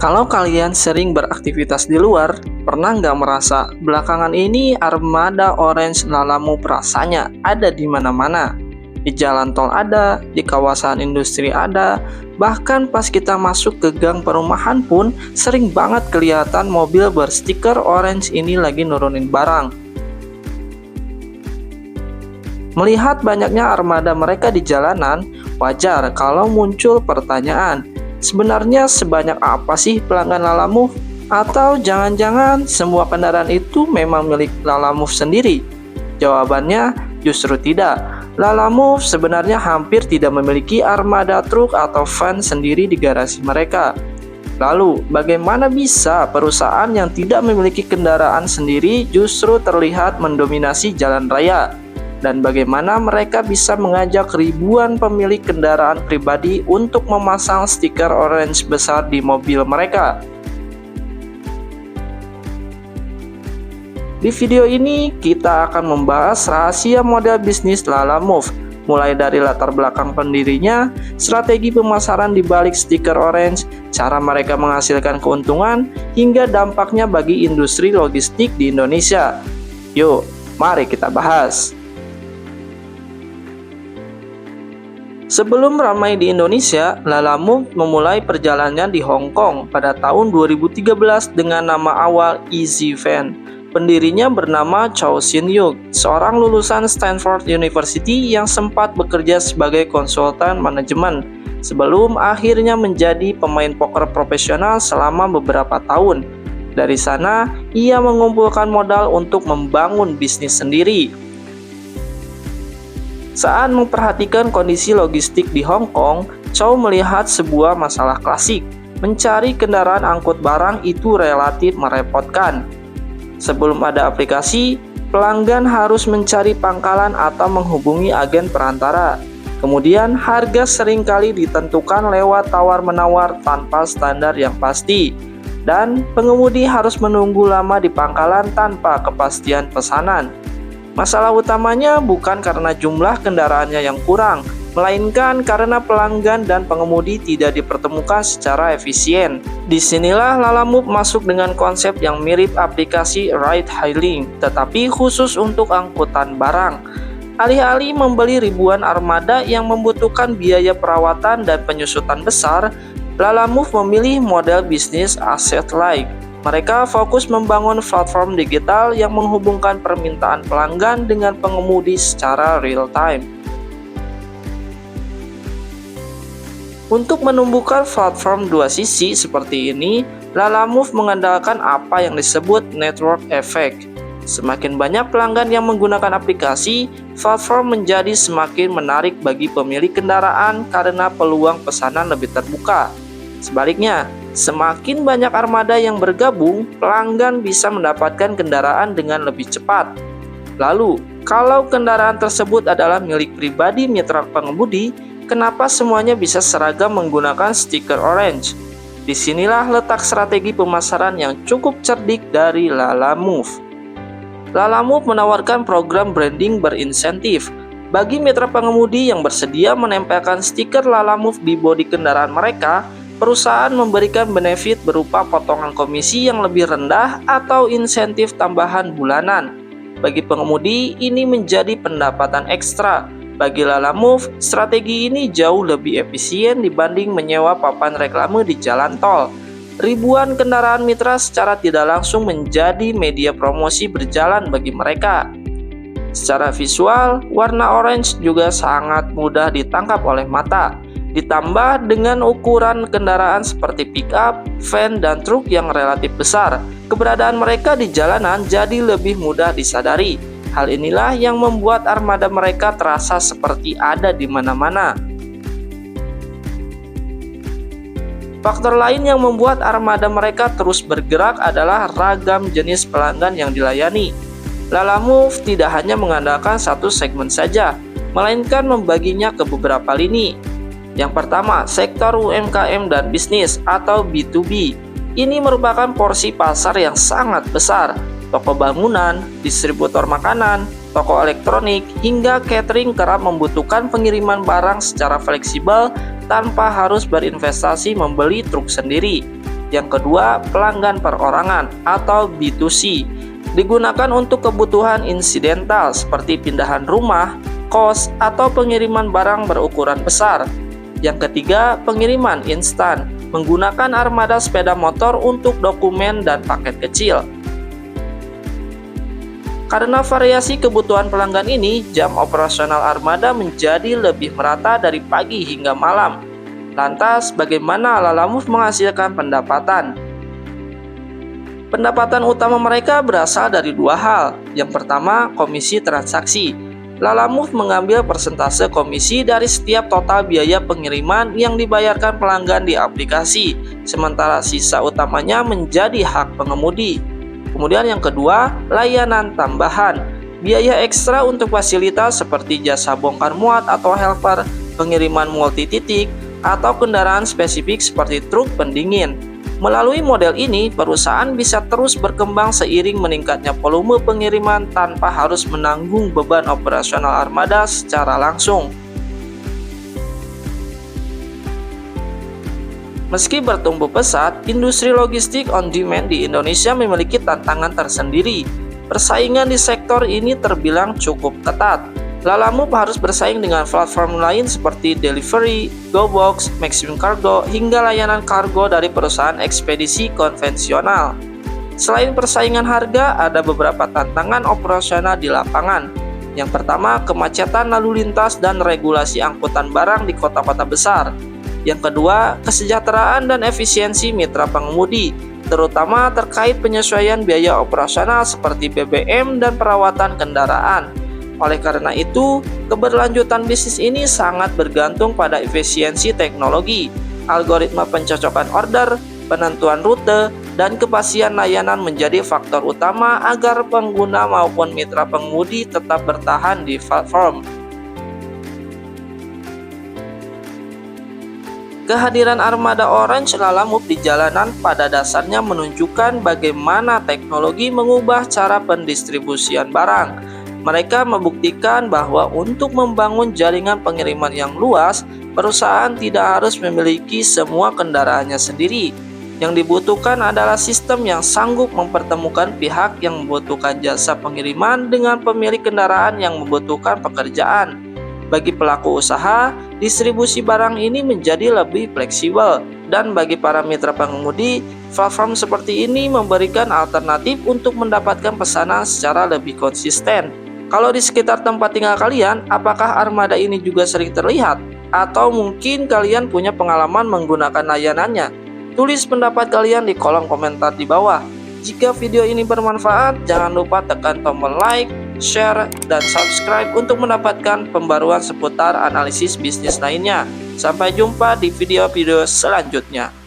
Kalau kalian sering beraktivitas di luar, pernah nggak merasa belakangan ini armada orange Lalamove rasanya ada di mana-mana? Di jalan tol ada, di kawasan industri ada, bahkan pas kita masuk ke gang perumahan pun sering banget kelihatan mobil berstiker orange ini lagi nurunin barang. Melihat banyaknya armada mereka di jalanan, wajar kalau muncul pertanyaan, sebenarnya sebanyak apa sih pelanggan Lalamove? Atau jangan-jangan semua kendaraan itu memang milik Lalamove sendiri? Jawabannya justru tidak. Lalamove sebenarnya hampir tidak memiliki armada truk atau van sendiri di garasi mereka. Lalu, bagaimana bisa perusahaan yang tidak memiliki kendaraan sendiri justru terlihat mendominasi jalan raya? Dan bagaimana mereka bisa mengajak ribuan pemilik kendaraan pribadi untuk memasang stiker orange besar di mobil mereka? Di video ini, kita akan membahas rahasia model bisnis Lalamove, mulai dari latar belakang pendirinya, strategi pemasaran di balik stiker orange, cara mereka menghasilkan keuntungan, hingga dampaknya bagi industri logistik di Indonesia. Yuk, mari kita bahas. Sebelum ramai di Indonesia, Lalamove memulai perjalanannya di Hong Kong pada tahun 2013 dengan nama awal Easy Van. Pendirinya bernama Chow Sin Yuk, seorang lulusan Stanford University yang sempat bekerja sebagai konsultan manajemen, sebelum akhirnya menjadi pemain poker profesional selama beberapa tahun. Dari sana, ia mengumpulkan modal untuk membangun bisnis sendiri. Saat memperhatikan kondisi logistik di Hong Kong, Chow melihat sebuah masalah klasik. Mencari kendaraan angkut barang itu relatif merepotkan. Sebelum ada aplikasi, pelanggan harus mencari pangkalan atau menghubungi agen perantara. Kemudian, harga seringkali ditentukan lewat tawar-menawar tanpa standar yang pasti. Dan pengemudi harus menunggu lama di pangkalan tanpa kepastian pesanan. Masalah utamanya bukan karena jumlah kendaraannya yang kurang, melainkan karena pelanggan dan pengemudi tidak dipertemukan secara efisien. Disinilah Lalamove masuk dengan konsep yang mirip aplikasi ride-hailing, tetapi khusus untuk angkutan barang. Alih-alih membeli ribuan armada yang membutuhkan biaya perawatan dan penyusutan besar, Lalamove memilih model bisnis asset-light. Mereka fokus membangun platform digital yang menghubungkan permintaan pelanggan dengan pengemudi secara real-time. Untuk menumbuhkan platform dua sisi seperti ini, Lalamove mengandalkan apa yang disebut network effect. Semakin banyak pelanggan yang menggunakan aplikasi, platform menjadi semakin menarik bagi pemilik kendaraan karena peluang pesanan lebih terbuka. Sebaliknya, semakin banyak armada yang bergabung, pelanggan bisa mendapatkan kendaraan dengan lebih cepat. Lalu, kalau kendaraan tersebut adalah milik pribadi mitra pengemudi, kenapa semuanya bisa seragam menggunakan stiker orange? Disinilah letak strategi pemasaran yang cukup cerdik dari Lalamove. Lalamove menawarkan program branding berinsentif. Bagi mitra pengemudi yang bersedia menempelkan stiker Lalamove di bodi kendaraan mereka, perusahaan memberikan benefit berupa potongan komisi yang lebih rendah atau insentif tambahan bulanan. Bagi pengemudi, ini menjadi pendapatan ekstra. Bagi Lalamove, strategi ini jauh lebih efisien dibanding menyewa papan reklame di jalan tol. Ribuan kendaraan mitra secara tidak langsung menjadi media promosi berjalan bagi mereka. Secara visual, warna orange juga sangat mudah ditangkap oleh mata. Ditambah dengan ukuran kendaraan seperti pickup, van, dan truk yang relatif besar, keberadaan mereka di jalanan jadi lebih mudah disadari. Hal inilah yang membuat armada mereka terasa seperti ada di mana-mana. Faktor lain yang membuat armada mereka terus bergerak adalah ragam jenis pelanggan yang dilayani. Lalamove tidak hanya mengandalkan satu segmen saja, melainkan membaginya ke beberapa lini. Yang pertama, sektor UMKM dan bisnis atau B2B. Ini merupakan porsi pasar yang sangat besar. Toko bangunan, distributor makanan, toko elektronik, hingga catering kerap membutuhkan pengiriman barang secara fleksibel tanpa harus berinvestasi membeli truk sendiri. Yang kedua, pelanggan perorangan atau B2C. Digunakan untuk kebutuhan insidental seperti pindahan rumah, kos, atau pengiriman barang berukuran besar. Yang ketiga, pengiriman instan, menggunakan armada sepeda motor untuk dokumen dan paket kecil. Karena variasi kebutuhan pelanggan ini, jam operasional armada menjadi lebih merata dari pagi hingga malam. Lantas, bagaimana Lalamove menghasilkan pendapatan? Pendapatan utama mereka berasal dari dua hal. Yang pertama, komisi transaksi. Lalamove mengambil persentase komisi dari setiap total biaya pengiriman yang dibayarkan pelanggan di aplikasi, sementara sisa utamanya menjadi hak pengemudi. Kemudian yang kedua, layanan tambahan. Biaya ekstra untuk fasilitas seperti jasa bongkar muat atau helper, pengiriman multi titik, atau kendaraan spesifik seperti truk pendingin. Melalui model ini, perusahaan bisa terus berkembang seiring meningkatnya volume pengiriman tanpa harus menanggung beban operasional armada secara langsung. Meski bertumbuh pesat, industri logistik on demand di Indonesia memiliki tantangan tersendiri. Persaingan di sektor ini terbilang cukup ketat. Lalamove harus bersaing dengan platform lain seperti Delivery, GoBox, Maximum Cargo, hingga layanan kargo dari perusahaan ekspedisi konvensional. Selain persaingan harga, ada beberapa tantangan operasional di lapangan. Yang pertama, kemacetan lalu lintas dan regulasi angkutan barang di kota-kota besar. Yang kedua, kesejahteraan dan efisiensi mitra pengemudi, terutama terkait penyesuaian biaya operasional seperti BBM dan perawatan kendaraan. Oleh karena itu, keberlanjutan bisnis ini sangat bergantung pada efisiensi teknologi, algoritma pencocokan order, penentuan rute, dan kepastian layanan menjadi faktor utama agar pengguna maupun mitra pengemudi tetap bertahan di platform. Kehadiran armada Orange Lalamove di jalanan pada dasarnya menunjukkan bagaimana teknologi mengubah cara pendistribusian barang. Mereka membuktikan bahwa untuk membangun jaringan pengiriman yang luas, perusahaan tidak harus memiliki semua kendaraannya sendiri. Yang dibutuhkan adalah sistem yang sanggup mempertemukan pihak yang membutuhkan jasa pengiriman dengan pemilik kendaraan yang membutuhkan pekerjaan. Bagi pelaku usaha, distribusi barang ini menjadi lebih fleksibel, dan bagi para mitra pengemudi, platform seperti ini memberikan alternatif untuk mendapatkan pesanan secara lebih konsisten. Kalau di sekitar tempat tinggal kalian, apakah armada ini juga sering terlihat? Atau mungkin kalian punya pengalaman menggunakan layanannya? Tulis pendapat kalian di kolom komentar di bawah. Jika video ini bermanfaat, jangan lupa tekan tombol like, share, dan subscribe untuk mendapatkan pembaruan seputar analisis bisnis lainnya. Sampai jumpa di video-video selanjutnya.